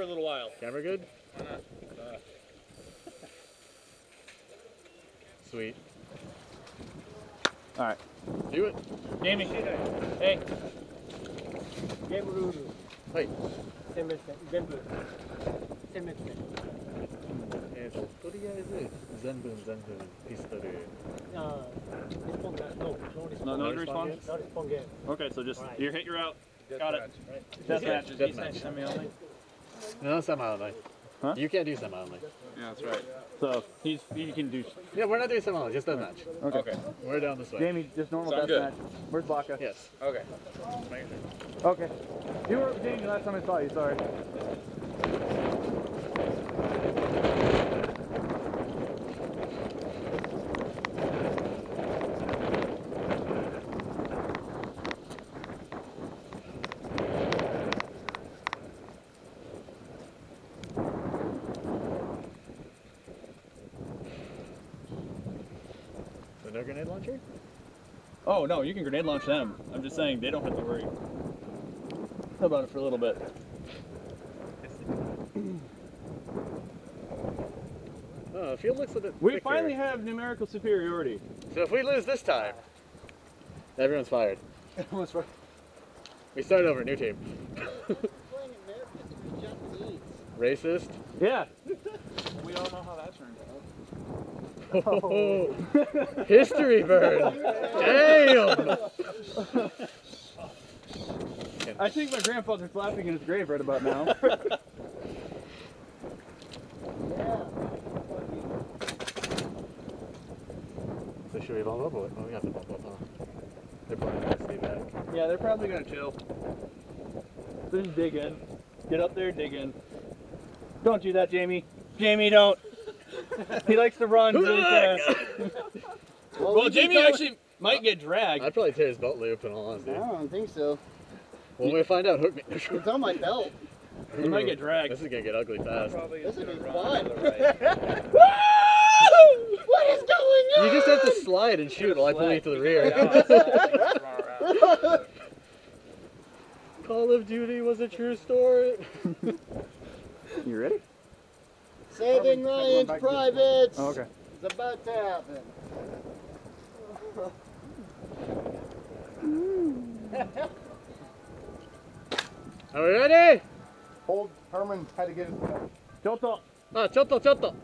for a little while. Camera good? Why not? Sweet. All right. Do it. Jamie. Hey. ゲームルール。はい。殲滅戦全部。殲滅戦。とりあえず全部ピストル。Respawn gun. No respawn. No respawn? No respawn game. Okay, so just Right. you hit, you're out. Got it. Deathmatch. Deathmatch. Semi only. No, semi only. Huh? You can't do semi only. Yeah, that's right. So he can do. Yeah, we're not doing semi only, just deathmatch. Okay. We're down this way. Jamie, just normal Sound good. deathmatch. Where's Baka? Yes. Okay. Okay. You were Jamie last time I saw you. Sorry. No grenade launcher? Oh no, you can grenade launch them. I'm just saying they don't have to worry about it for a little bit. The field looks a bit We thicker. finally have numerical superiority. So if we lose this time, everyone's fired. Everyone's fired. We start over, new team. Racist? Yeah. We all know how that turned out. Oh, history burn! Damn! I think my grandfather's laughing in his grave right about now. So should we bump up or what? Oh, we have to bump up, huh? They're probably gonna stay back. Yeah, they're probably gonna chill. So just dig in. Get up there, dig in. Don't do that, Jamie. Jamie, don't. He likes to run really fast. Well, Jamie actually might get dragged. I'd probably tear his belt loop in all honesty. I don't think so. When we find out, hook me. It's on my belt. He might get dragged. This is gonna get ugly fast. This would be fun. What is going on? You just have to slide and shoot while I pull you to the rear. Call of Duty was a true story. You ready? Saving Ryan's privates. Oh, okay. It's about to happen. Are we ready? Hold Herman had to get his belt. Chotto. Ah, chotto, chotto.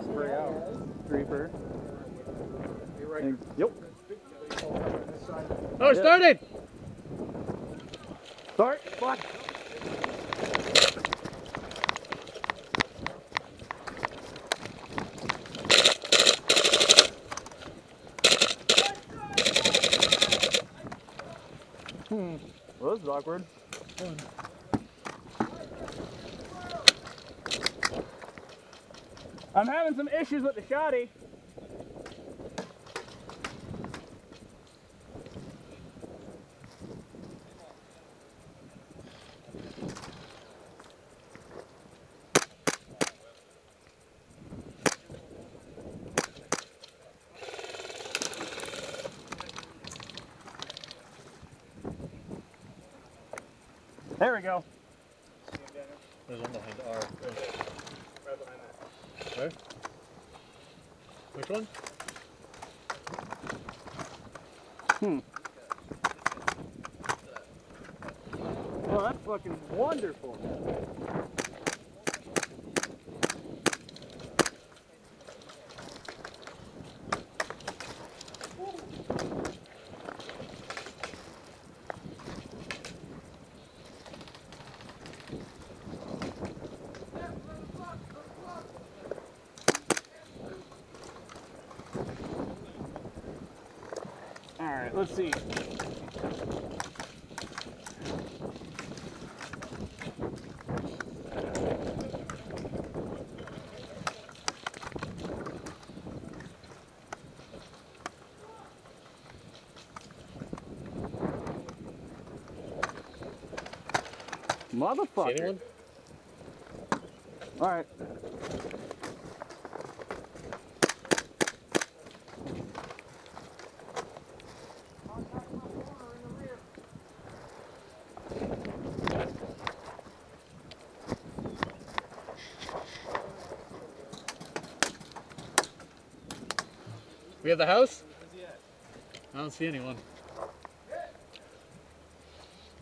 Spray out. 3 per. Yep. Oh, we're starting! Start. Block. Well, this is awkward. I'm having some issues with the shotty. There we go. There's one behind R. Right behind that. Where? Which one? Oh, that's fucking wonderful. All right, let's see. Motherfucker. See anyone? All right. We have the house? I don't see anyone.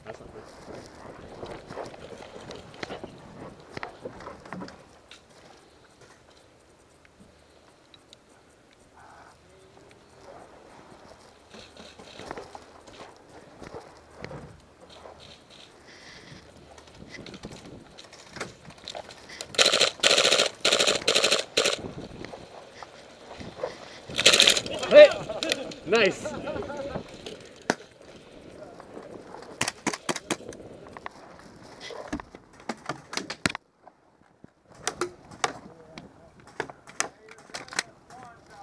That's not good. Hey! Nice!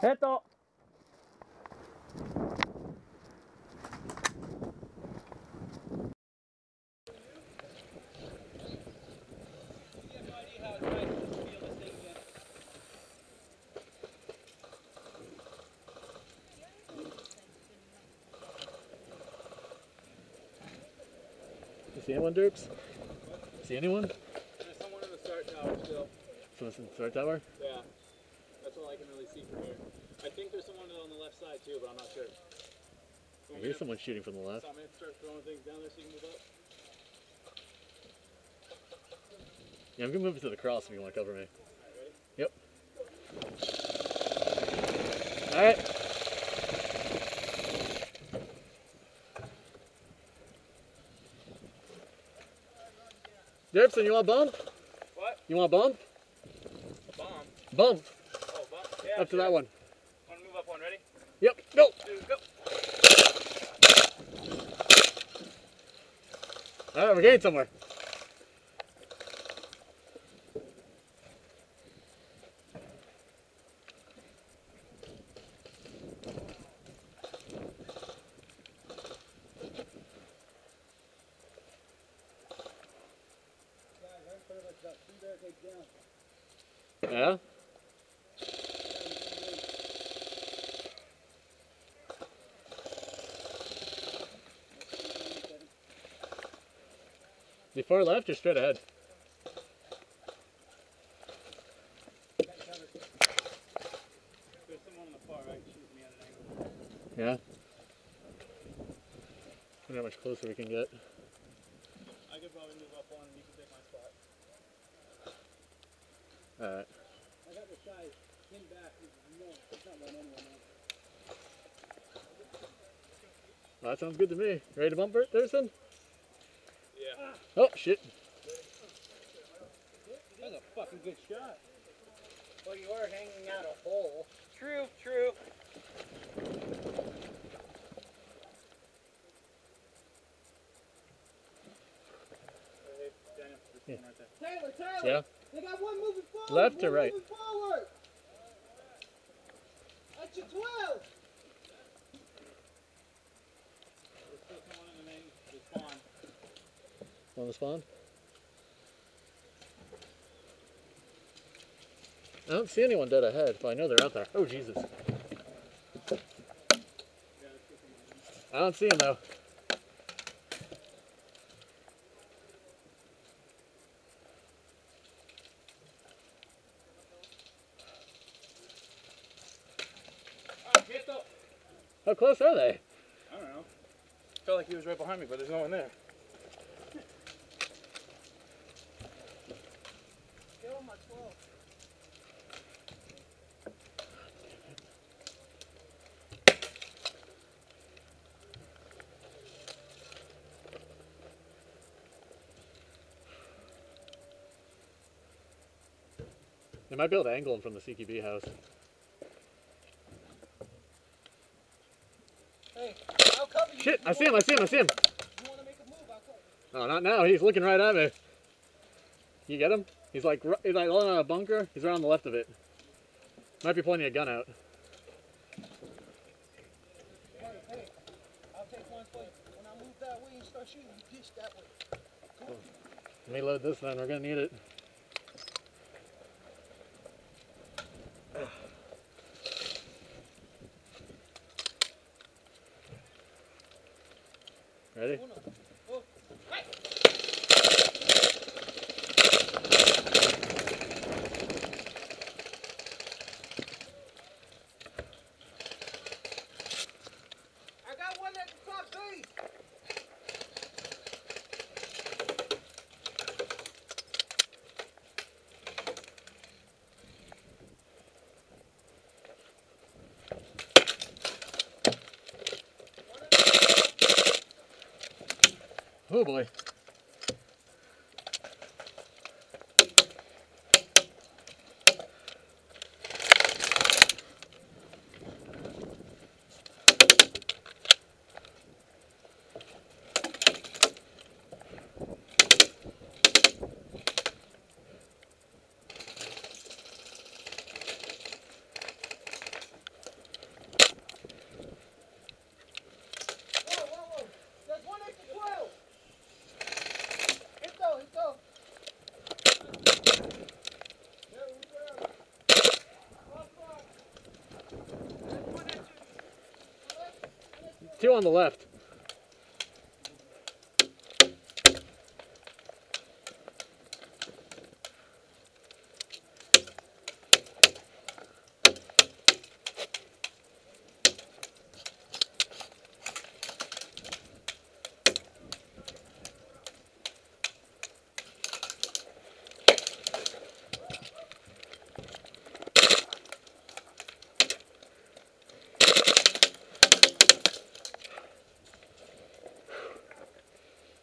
Heto. You see anyone, Derps? See anyone? There's someone in the start tower still. Someone's in the start tower? Yeah. That's all I can really see from here. I think there's someone on the left side too, but I'm not sure. I hear someone shooting from the left. So I'm gonna start throwing things down there so you can move up. Yeah, I'm gonna move it to the cross if you want to cover me. Yep. Alright. Derpson, you want bump? What? You want bump? Bomb. Bump. Oh, bomb. Yeah. Up to that one. Want to move up one? Ready? Yep. Go. 2, go. Alright, we're getting somewhere. Yeah? The far left or straight ahead? There's someone on the far right shooting me at an angle. Yeah. I wonder how much closer we can get. I could probably move up one and you can take my spot. Alright. I got the size pinned back. It's not letting anyone know. Well, that sounds good to me. Ready to bump it, Thurston? Yeah. Oh, shit. That's a fucking good shot. Well, you are hanging out a hole. True, true. Hey, Daniel, there's someone right there. Taylor, Taylor! Yeah? They got one moving forward! Left or one right? Moving forward! That's your 12! There's still someone in the main spawn. On the spawn? I don't see anyone dead ahead, but I know they're out there. Oh, Jesus. I don't see him, though. How close are they? I don't know. Felt like he was right behind me, but there's no one there. Get on my 12. They might be able to angle him from the CQB house. Hey, I'll cover you. Shit, I see him, I see him, I see him. You want to make a move? I'll cover you. Oh, not now. He's looking right at me. You get him? He's like on a bunker. He's right on the left of it. Might be pointing a gun out. Hey, I'll take one for you. When I move that way and start shooting, you pitch that way. Let me load this then. We're gonna need it. Ready? Oh boy. Two on the left.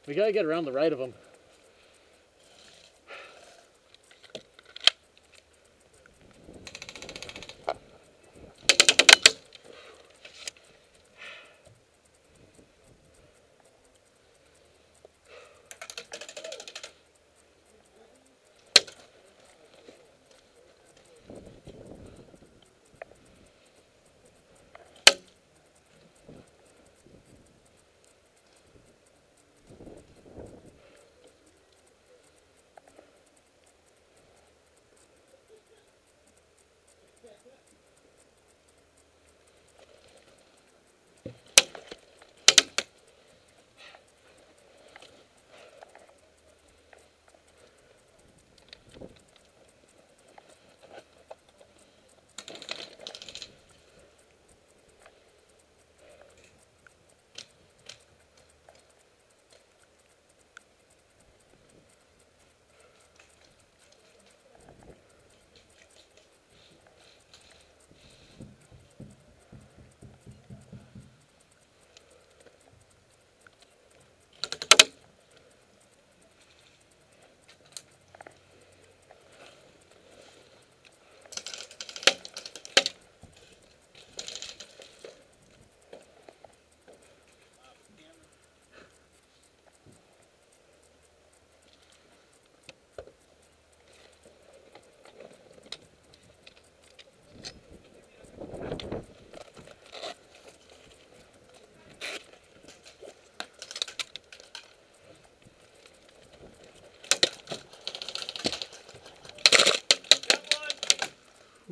We gotta get around the right of them.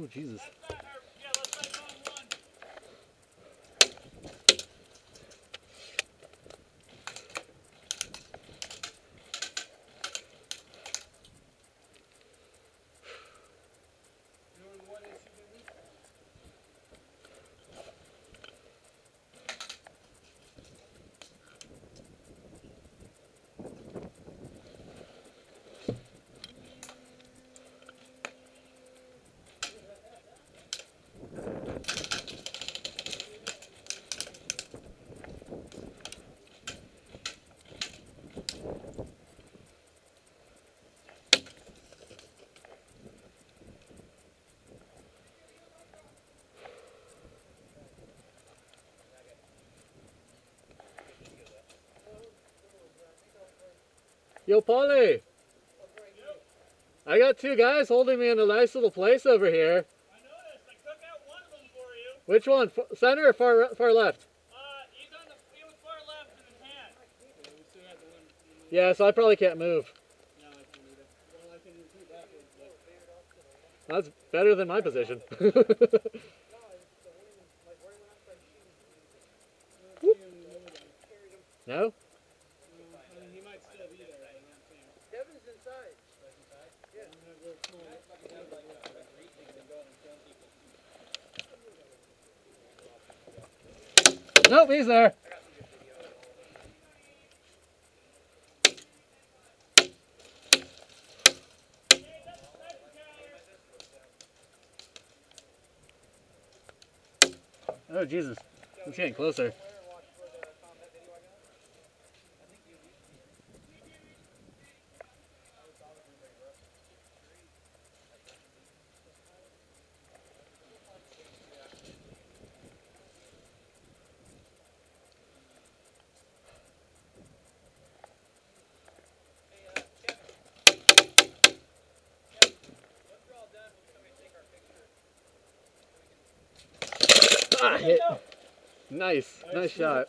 Oh, Jesus. Yo, Polly! I got two guys holding me in a nice little place over here. I noticed. I took out one of them for you. Which one? Center or far left? He was far left in his hand. We still got the one. Yeah, so I probably can't move. No, I can't either. Well, I can repeat backwards, but... That's better than my position. No? He might still be there. Kevin's inside. Yeah. Nope, he's there. Oh, Jesus. It's getting closer. Ah, hit. Nice. Nice shot.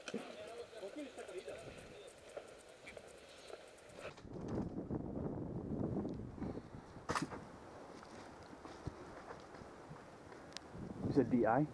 You said DI?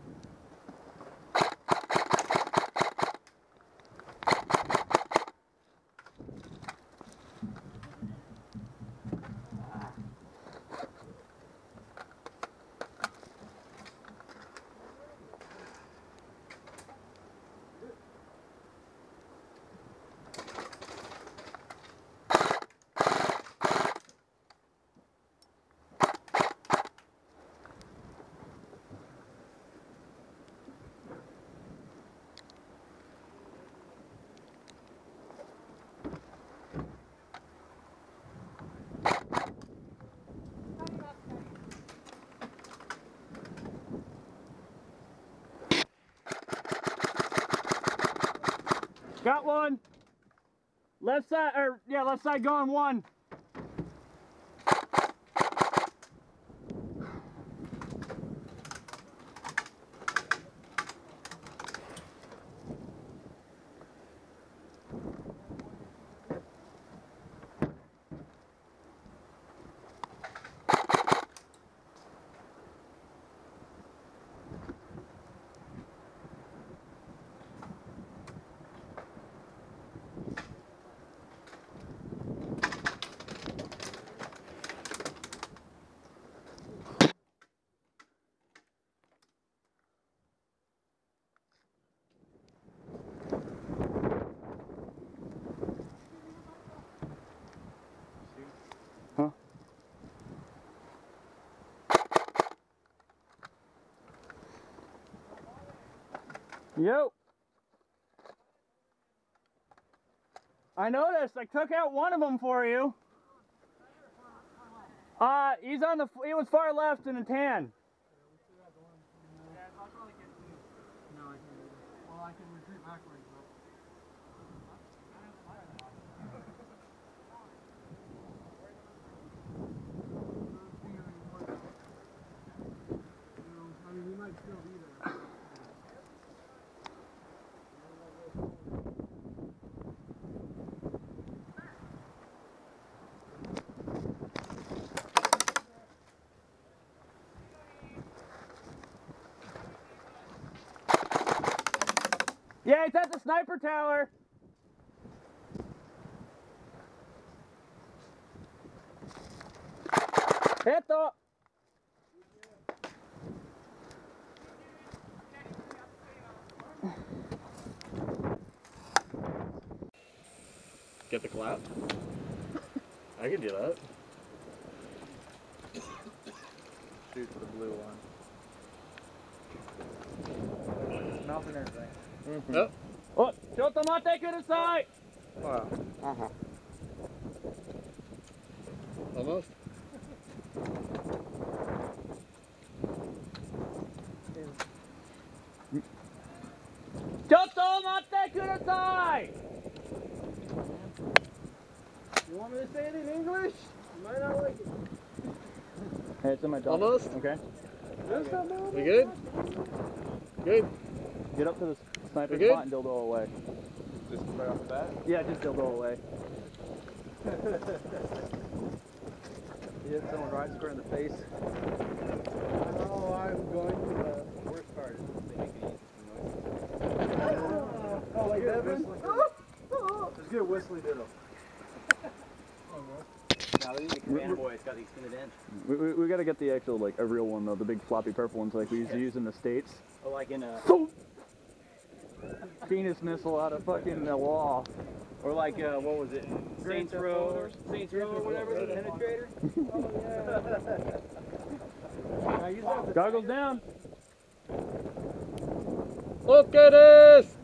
Got one. Left side, or yeah, left side going one. Huh? Yo. I noticed. I took out one of them for you. He's on the. He was far left in a tan. Well, I can retreat backwards, but... I mean, he might still be there. Yeah, it's at the sniper tower. Hit the. Get the clap. I can do that. Shoot for the blue one. Mouth and everything. Mm-hmm. Yep. Oh, Chotomate kudasai! Uh-huh. Almost. Chotomate kudasai! You want me to say it in English? You might not like it. Hey, it's in my dog. Almost. Okay. We good? Good. Get up to the sniper We good? spot and dildo away. Just right off the bat. Yeah, just dildo away. You hit someone right square in the face. Oh, I'm going to the Worst part is they make it easy. Oh, like Devin? Just get a whistly diddle. Now they need a commander boy. It's got the extended end. We gotta get the actual, like, a real one though, the big floppy purple ones like we used to use in the States. Oh, like in a. Penis missile out of fucking the wall. Or like, what was it? Saints Row or whatever, the penetrator? Goggles down. Look at this!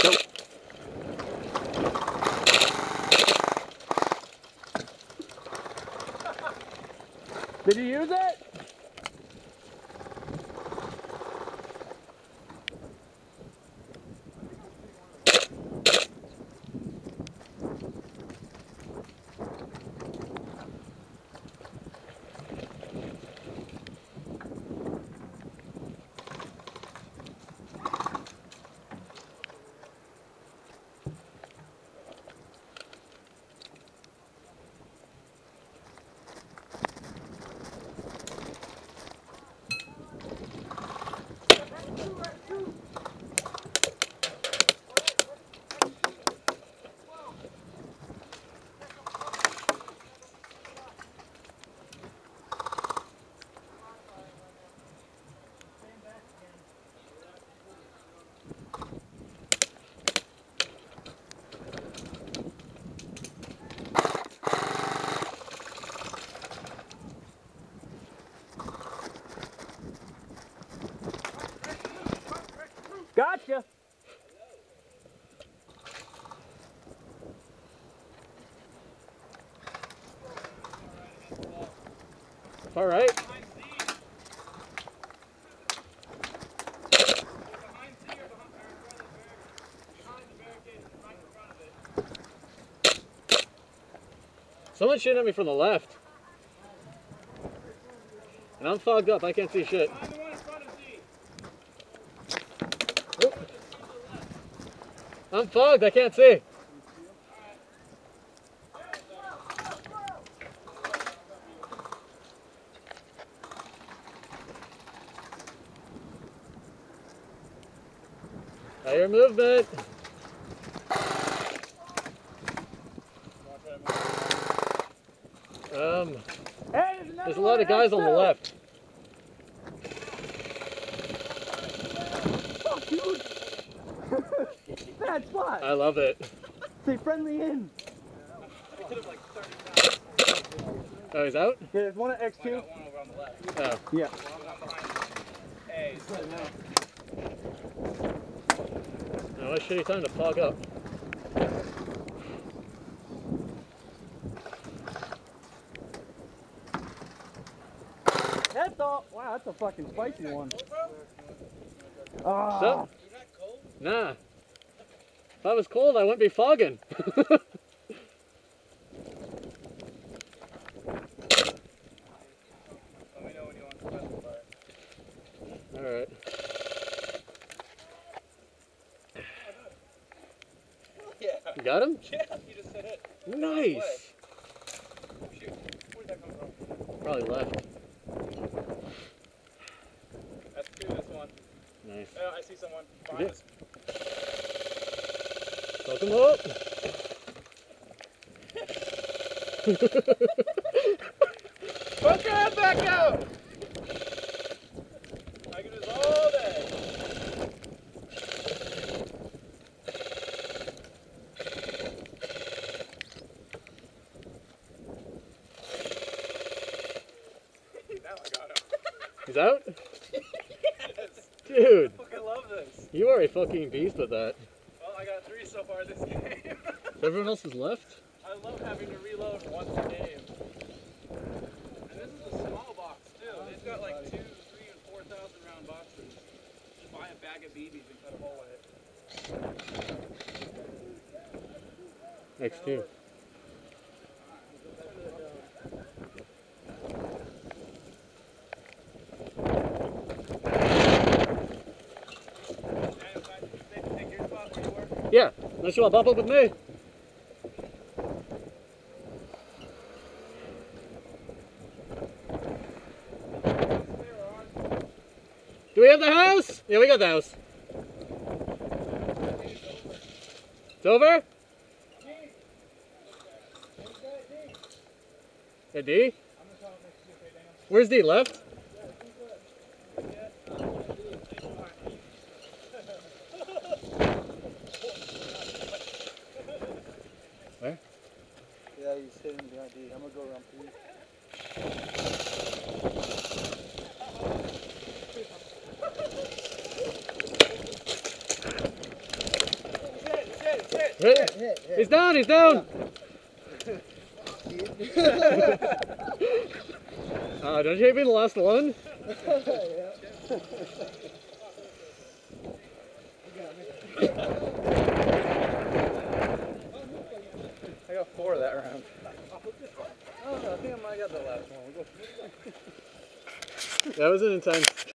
Go. Did you use it? All right. Someone's shooting at me from the left. And I'm fogged up, I can't see shit. Oop. I'm fogged, I can't see. I hear movement. There's a lot of guys on the left. Fuck, dude! Bad spot! I love it. Say friendly in! Oh, he's out? Yeah, there's one at X2. Oh. Yeah. No, it's shitty time to fog up. That's all. Wow, that's a fucking spicy one. Ah. So, nah. If I was cold, I wouldn't be fogging. Let me know when you want to specify. Alright. Yeah. You got him? Yeah, you just said it. Nice! Shoot. Where'd that come from? Probably left. That's two, this one. Nice. Yeah, I see someone. Behind us. Fuck him up! Put your head back out! I can do this all day. Now I got him. He's out? Yes. Dude! I fucking love this. You are a fucking beast with that. Well, I got 3 so far this game. Everyone else is left? I love having to reload once a game. And this is a small box too. They've got like 2, 3, and 4,000 round boxes. Just buy a bag of BBs and cut a hole in it. X2. Take your spot where you were. Yeah, unless you want to bump up with me. Do we have the house? Yeah, we got the house. It's over? Hey, D? Where's D? Left? Where? Yeah, he's sitting behind D. I'm gonna go around 3. Hit. He's down, he's down! Don't you hate being the last one? I got 4 that round. Oh, I think I might have got the last one. That was an intense